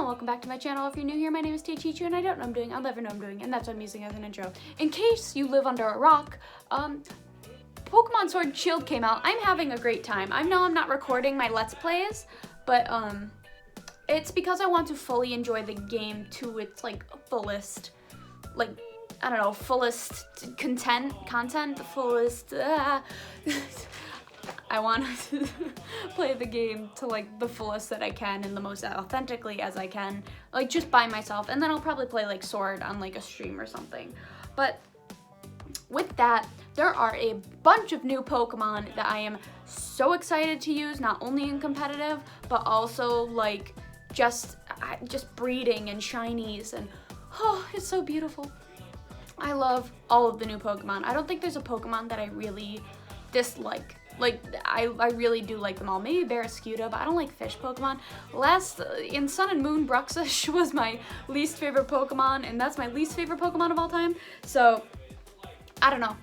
and welcome back to my channel. If you're new here, my name is Taechichu and I don't know what I'm doing. I'll never know what I'm doing, and that's what I'm using as an intro. In case you live under a rock, Pokemon Sword and Shield came out. I'm having a great time. I know I'm not recording my Let's Plays, but it's because I want to fully enjoy the game to its fullest, I don't know, fullest content, the fullest, I want to play the game to the fullest that I can and the most authentically as I can, just by myself, and then I'll probably play Sword on a stream or something. But with that, there are a bunch of new Pokemon that I am so excited to use, not only in competitive, but also just breeding and shinies, and oh, it's so beautiful. I love all of the new Pokemon. I don't think there's a Pokemon that I really dislike. I really do like them all. Maybe Barraskewda, but I don't like fish Pokemon. In Sun and Moon, Bruxish was my least favorite Pokemon, and that's my least favorite Pokemon of all time. So, I don't know.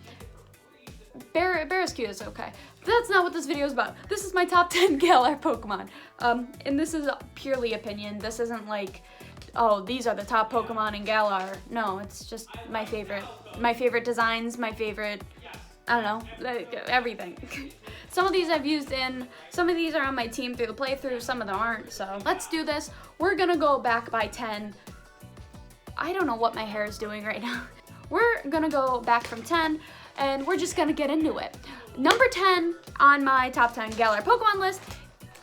Barraskewda is okay. But that's not what this video is about. This is my top 10 Galar Pokemon. And this is purely opinion. This isn't oh, these are the top Pokemon in Galar. No, it's just my favorite designs, my favorite, I don't know, everything. Some of these I've used some of these are on my team through the playthrough, some of them aren't, so let's do this. We're gonna go back by 10. I don't know what my hair is doing right now. We're gonna go back from 10, and we're just gonna get into it. Number 10 on my top 10 Galar Pokemon list,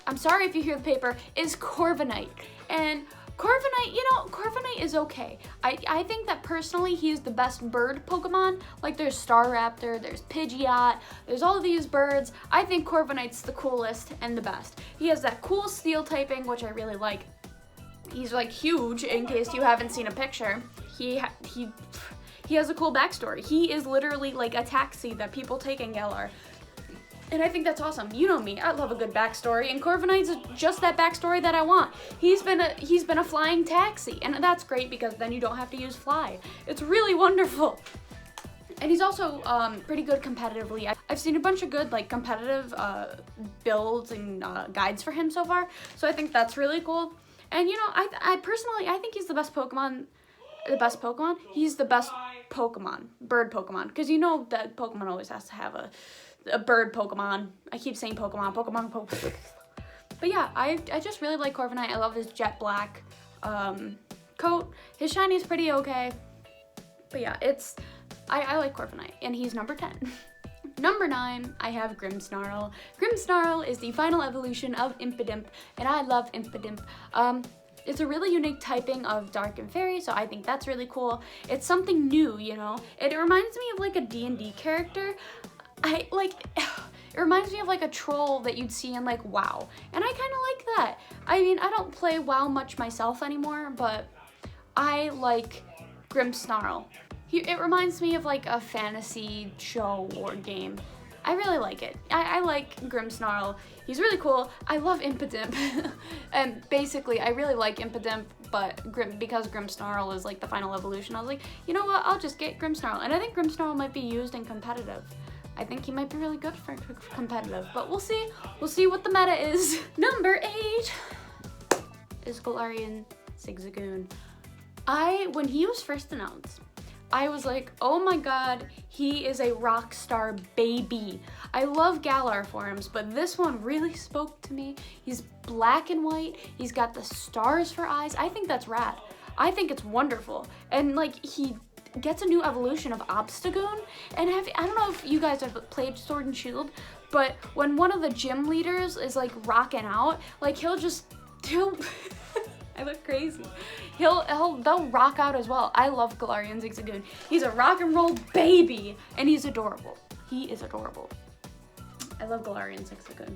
I'm sorry if you hear the paper, is Corviknight. And Corviknight, Corviknight is okay. I think that personally he is the best bird Pokemon. There's Staraptor, there's Pidgeot, there's all these birds. I think Corviknight's the coolest and the best. He has that cool steel typing, which I really like. He's huge, in case you haven't seen a picture. He has a cool backstory. He is literally a taxi that people take in Galar. And I think that's awesome. You know me, I love a good backstory, and Corviknight's just that backstory that I want. He's been a flying taxi, and that's great because then you don't have to use fly. It's really wonderful. And he's also pretty good competitively. I've seen a bunch of good competitive builds and guides for him so far, so I think that's really cool. And I personally think he's the best Pokemon. He's the best Pokemon, bird Pokemon, because that Pokemon always has to have a bird Pokemon. I keep saying Pokemon. But yeah, I just really like Corviknight. I love his jet black coat. His shiny is pretty okay. But yeah, I like Corviknight, and he's number 10. Number 9, I have Grimmsnarl. Grimmsnarl is the final evolution of Impidimp, and I love Impidimp. It's a really unique typing of Dark and Fairy, so I think that's really cool. It's something new, It reminds me of a D&D character. It reminds me of a troll that you'd see in WoW, and I kind of like that. I mean, I don't play WoW much myself anymore, but I like Grimmsnarl. It reminds me of a fantasy show or game. I really like it. I like Grimmsnarl. He's really cool. I love Impidimp. And basically, I really like Impidimp, but because Grimmsnarl is the final evolution, I was like, you know what, I'll just get Grimmsnarl. And I think Grimmsnarl might be used in competitive. I think he might be really good for competitive, but we'll see. We'll see what the meta is. Number 8 is Galarian Zigzagoon. When he was first announced, I was like, oh my god, he is a rock star baby. I love Galar forms, but this one really spoke to me. He's black and white. He's got the stars for eyes. I think that's rad. I think it's wonderful. And he gets a new evolution of Obstagoon, and I don't know if you guys have played Sword and Shield, but when one of the gym leaders is rocking out, he'll I look crazy. They'll rock out as well. I love Galarian Zigzagoon. He's a rock and roll baby, and he's adorable. He is adorable. I love Galarian Zigzagoon.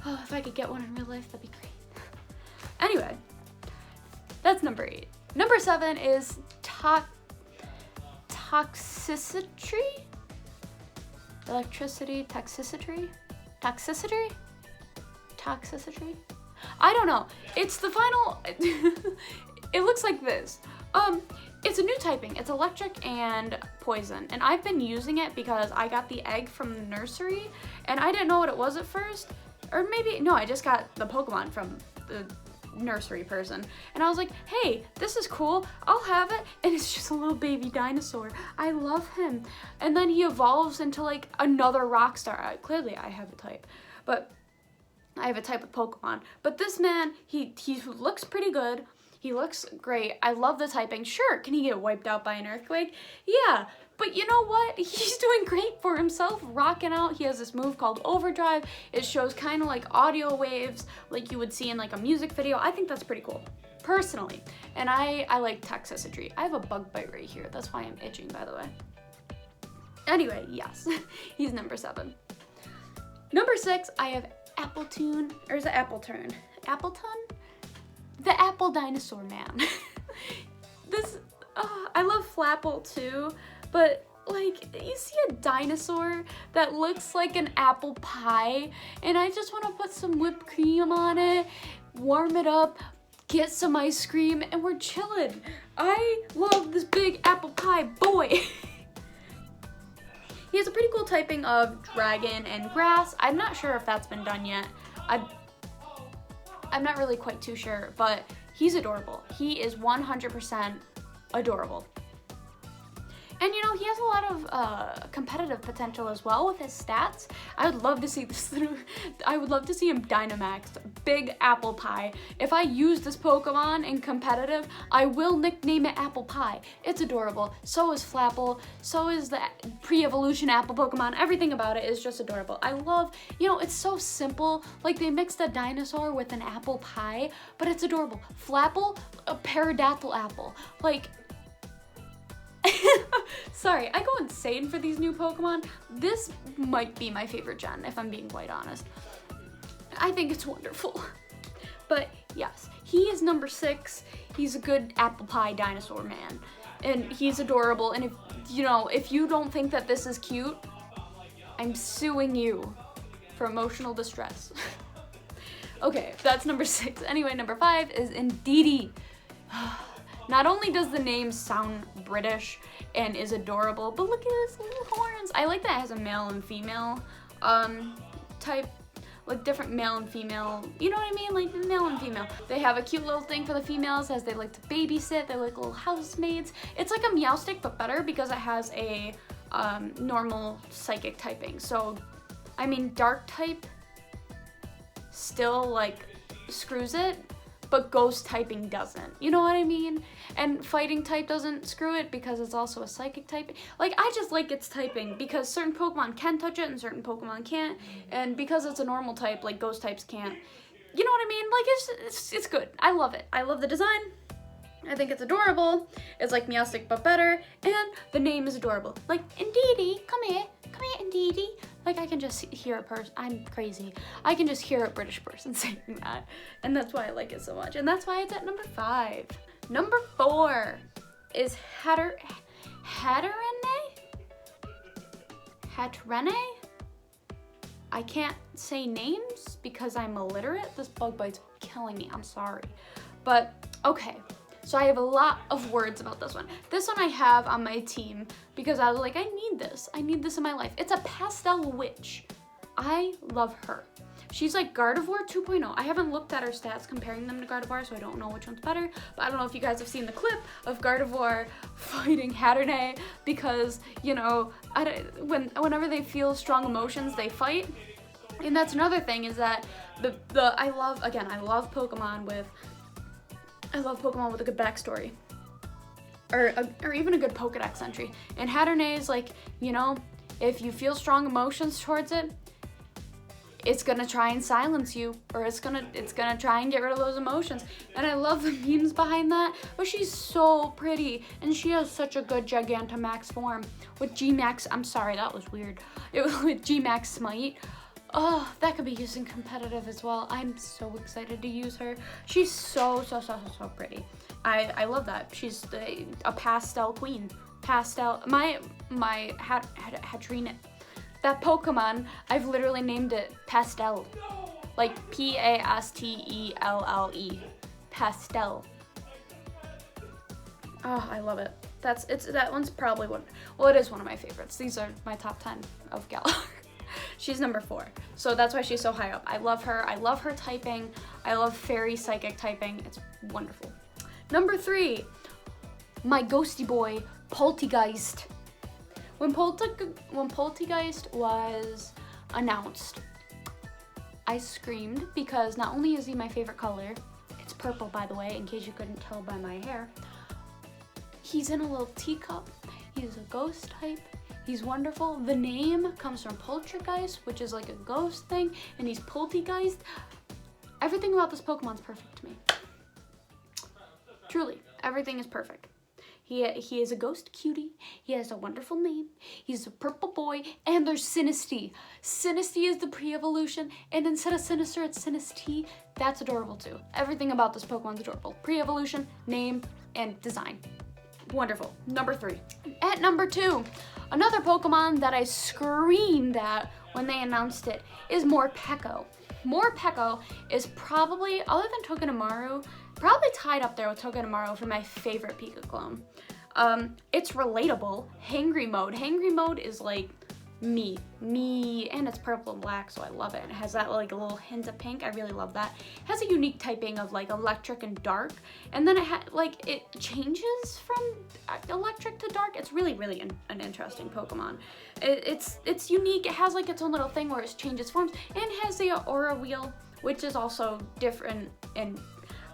Oh, if I could get one in real life, that'd be great. Anyway, that's number 8. Number 7 is Toxicity? Electricity, toxicity? I don't know. It's the final, it looks like this. It's a new typing. It's electric and poison, and I've been using it because I got the egg from the nursery, and I didn't know what it was at first. Or maybe, no, I just got the Pokemon from nursery person. And I was like, hey, this is cool, I'll have it. And it's just a little baby dinosaur. I love him. And then he evolves into like another rock star. Clearly I have a type, but I have a type with Pokemon. But this man, he looks pretty good. He looks great. I love the typing. Sure, can he get wiped out by an earthquake? Yeah, but you know what? He's doing great for himself, rocking out. He has this move called Overdrive. It shows kind of like audio waves like you would see in like a music video. I think that's pretty cool, personally. And I like toxicity. I have a bug bite right here. That's why I'm itching, by the way. Anyway, yes, he's number 7. Number 6, I have Appletoon, or is it Appleton? Appleton? The Apple Dinosaur Man. I love Flapple too, but like, you see a dinosaur that looks like an apple pie, and I just want to put some whipped cream on it, warm it up, get some ice cream, and we're chilling. I love this big apple pie boy. He has a pretty cool typing of dragon and grass. I'm not sure if that's been done yet. I'm not really quite too sure, but he's adorable. He is 100% adorable. And you know, he has a lot of competitive potential as well with his stats. I would love to see this I would love to see him Dynamax, big apple pie. If I use this Pokemon in competitive, I will nickname it Apple Pie. It's adorable. So is Flapple. So is the pre-evolution apple Pokemon. Everything about it is just adorable. I love, you know, it's so simple. Like, they mixed a dinosaur with an apple pie, but it's adorable. Flapple, a pterodactyl apple. Like, sorry, I go insane for these new Pokemon. This might be my favorite gen, if I'm being quite honest. I think it's wonderful. But yes, he is number 6. He's a good apple pie dinosaur man. And he's adorable. And if you don't think that this is cute, I'm suing you for emotional distress. Okay, that's number 6. Anyway, number 5 is Indeedee. Not only does the name sound British and is adorable, but look at his little horns. I like that it has a male and female type, like different male and female, you know what I mean? Like male and female. They have a cute little thing for the females as they like to babysit. They're like little housemaids. It's like a Meowstic, but better because it has a normal psychic typing. So, I mean, dark type still like screws it, but ghost typing doesn't. You know what I mean? And fighting type doesn't screw it because it's also a psychic type. Like, I just like its typing because certain Pokemon can touch it and certain Pokemon can't. And because it's a normal type, like ghost types can't. You know what I mean? Like, it's good. I love it. I love the design. I think it's adorable. It's like Meowstic, but better. And the name is adorable. Like, Indeedee, come here, Indeedee. Like, I can just hear a person, I'm crazy. I can just hear a British person saying that. And that's why I like it so much. And that's why it's at number 5. Number 4 is Hatterene? I can't say names because I'm illiterate. This bug bite's killing me, I'm sorry. But, okay. So I have a lot of words about this one. This one I have on my team because I was like, I need this. I need this in my life. It's a pastel witch. I love her. She's like Gardevoir 2.0. I haven't looked at her stats comparing them to Gardevoir, so I don't know which one's better. But I don't know if you guys have seen the clip of Gardevoir fighting Hatterene because, you know, whenever they feel strong emotions, they fight. And that's another thing is that I love Pokemon with a good backstory. Or even a good Pokedex entry. And Hatterene is like, you know, if you feel strong emotions towards it, it's gonna try and silence you, or it's gonna try and get rid of those emotions. And I love the memes behind that, but she's so pretty, and she has such a good Gigantamax form with G-Max, I'm sorry, that was weird. It was with G-Max Smite. Oh, that could be used in competitive as well. I'm so excited to use her. She's so pretty. I love that. She's a pastel queen. Pastel, my Hatterene. That Pokemon, I've literally named it Pastel. Like Pastelle. Pastel. Oh, I love it. That one's probably it is one of my favorites. These are my top 10 of Galar. She's number 4. So that's why she's so high up. I love her. I love her typing. I love fairy psychic typing. It's wonderful. Number 3, my ghosty boy, Poltergeist. When Poltergeist was announced, I screamed because not only is he my favorite color, it's purple by the way, in case you couldn't tell by my hair. He's in a little teacup. He's a ghost type. He's wonderful. The name comes from poltergeist, which is like a ghost thing, and he's Poltergeist. Everything about this Pokemon's perfect to me. Truly, everything is perfect. He is a ghost cutie. He has a wonderful name. He's a purple boy, and there's Sinistea. Sinistea is the pre-evolution, and instead of Sinister, it's Sinistea. That's adorable too. Everything about this Pokemon's adorable. Pre-evolution, name, and design. Wonderful. Number 3. At number 2, another Pokemon that I screamed at when they announced it is Morpeko. Morpeko is probably, other than Togedemaru, probably tied up there with Togedemaru for my favorite Pika clone. It's relatable. Hangry mode. Hangry mode is like me, and it's purple and black, so I love it. It has that like a little hint of pink. I really love that. It has a unique typing of like electric and dark, and then it changes from electric to dark. It's really an interesting Pokemon. It's unique. It has like its own little thing where it changes forms, and it has the aura wheel, which is also different, and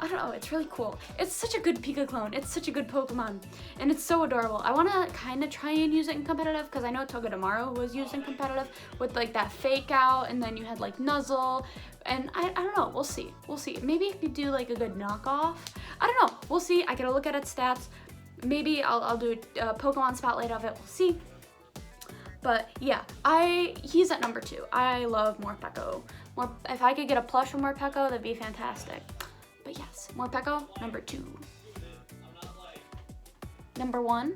I don't know, it's really cool. It's such a good Pika clone. It's such a good Pokemon, and it's so adorable. I want to kind of try and use it in competitive, because I know Togedemaru was used in competitive with like that fake out, and then you had like Nuzzle, and I don't know, we'll see. Maybe it could do like a good knockoff. I don't know, we'll see. I gotta look at its stats. Maybe I'll do a Pokemon spotlight of it, we'll see. But yeah, he's at number 2. I love Morpeko. If I could get a plush from Morpeko, that'd be fantastic. But yes, Morpeko, number 2. Number 1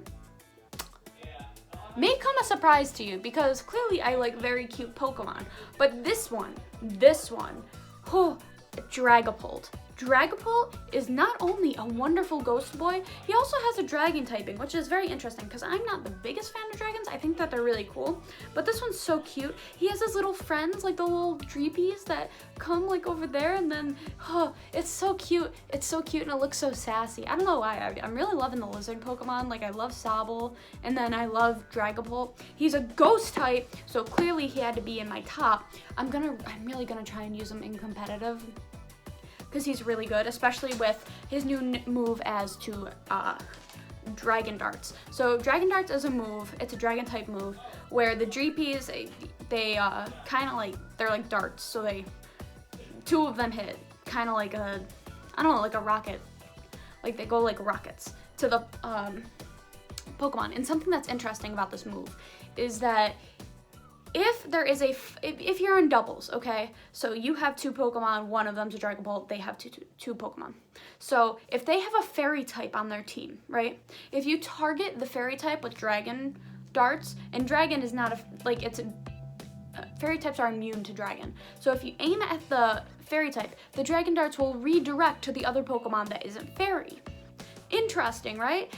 may come a surprise to you, because clearly I like very cute Pokemon. But this one, Dragapult. Dragapult is not only a wonderful ghost boy, he also has a dragon typing, which is very interesting because I'm not the biggest fan of dragons. I think that they're really cool, but this one's so cute. He has his little friends, like the little Dreepies that come like over there, and then, it's so cute. It's so cute, and it looks so sassy. I don't know why. I'm really loving the lizard Pokemon. Like, I love Sobble, and then I love Dragapult. He's a ghost type, so clearly he had to be in my top. I'm really gonna try and use him in competitive, because he's really good, especially with his new move as to Dragon Darts. So Dragon Darts is a move, it's a dragon type move, where the Dreepies, they kind of like, they're like darts, so two of them hit, kind of like a, I don't know, like a rocket. Like they go like rockets to the Pokemon. And something that's interesting about this move is that if you're in doubles, okay, so you have 2 Pokemon, one of them's a Dragon Ball, they have two Pokemon. So if they have a fairy type on their team, right, if you target the fairy type with Dragon Darts, and Dragon is not fairy types are immune to Dragon. So if you aim at the fairy type, the Dragon Darts will redirect to the other Pokemon that isn't fairy. Interesting, right?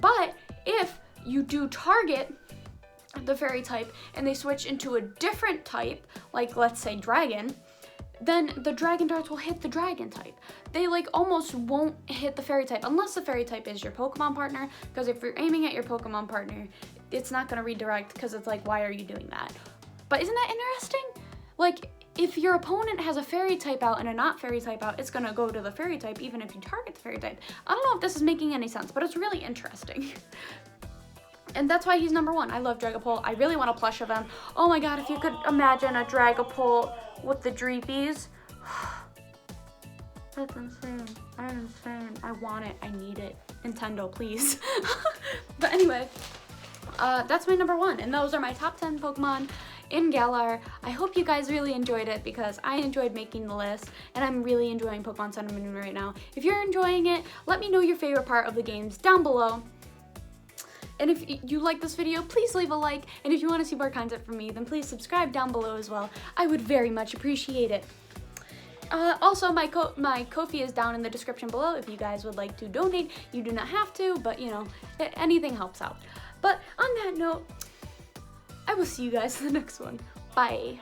But if you do target the fairy type and they switch into a different type, like let's say dragon, then the Dragon Darts will hit the dragon type. They like almost won't hit the fairy type unless the fairy type is your Pokemon partner, because if you're aiming at your Pokemon partner, it's not going to redirect, because it's like, why are you doing that? But isn't that interesting? Like, if your opponent has a fairy type out and a not fairy type out, it's going to go to the fairy type even if you target the fairy type. I don't know if this is making any sense, but it's really interesting. And that's why he's number 1. I love Dragapult. I really want a plush of him. Oh my god, if you could imagine a Dragapult with the Dreepies. That's insane. That's insane. I want it. I need it. Nintendo, please. But anyway, that's my number 1. And those are my top 10 Pokemon in Galar. I hope you guys really enjoyed it, because I enjoyed making the list, and I'm really enjoying Pokemon Sun and Moon right now. If you're enjoying it, let me know your favorite part of the games down below. And if you like this video, please leave a like, and if you want to see more content from me, then please subscribe down below as well. I would very much appreciate it. Also, my Ko-fi is down in the description below if you guys would like to donate. You do not have to, but you know, anything helps out. But on that note, I will see you guys in the next one. Bye.